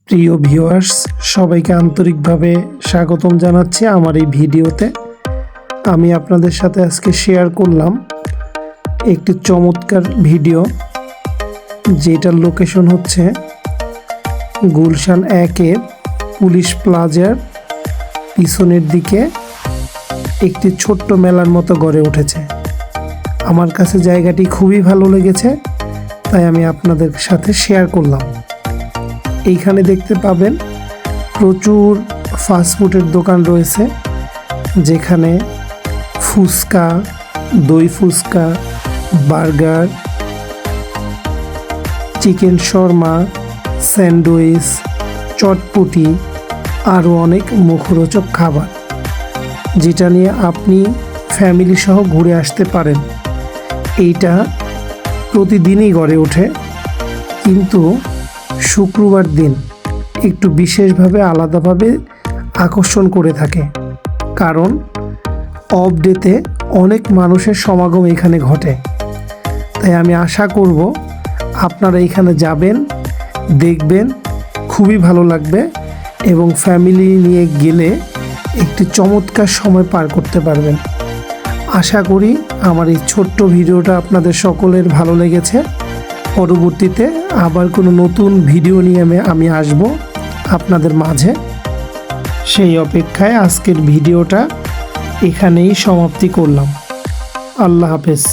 প্রিয় ভিউয়ার্স, সবাইকে আন্তরিকভাবে স্বাগতম জানাচ্ছি আমার এই ভিডিওতে। আমি আপনাদের সাথে আজকে শেয়ার করলাম একটি চমৎকার ভিডিও, যেটার লোকেশন হচ্ছে গুলশান 1-এর পুলিশ প্লাজার পিছনের দিকে একটি ছোট্ট মেলার মতো গড়ে উঠেছে। আমার কাছে জায়গাটি খুবই ভালো লেগেছে, তাই আমি আপনাদের সাথে শেয়ার করলাম। এইখানে দেখতে পাবেন প্রচুর ফাস্টফুডের দোকান রয়েছে, যেখানে ফুচকা, দই fuchka, burger, chicken shawarma, sandwich, চটপটি আরও অনেক মুখরোচক খাবার, যেটা নিয়ে আপনি ফ্যামিলি সহ ঘুরে আসতে পারেন। এইটা প্রতিদিনই গড়ে ওঠে, কিন্তু শুক্রবার দিন একটু বিশেষভাবে আলাদাভাবে আকর্ষণ করে থাকে, কারণ অফ ডেতে অনেক মানুষের সমাগম এখানে ঘটে। তাই আমি আশা করব আপনারা এখানে যাবেন, দেখবেন, খুবই ভালো লাগবে এবং ফ্যামিলি নিয়ে গেলে একটি চমৎকার সময় পার করতে পারবেন। আশা করি আমার এই ছোট্ট ভিডিওটা আপনাদের সকলের ভালো লেগেছে। পরবর্তীতে আবার কোনো নতুন ভিডিও নিয়ে আমি আসব আপনাদের মাঝে। সেই অপেক্ষায় আজকের ভিডিওটা এখানেই সমাপ্তি করলাম। আল্লাহ হাফেজ।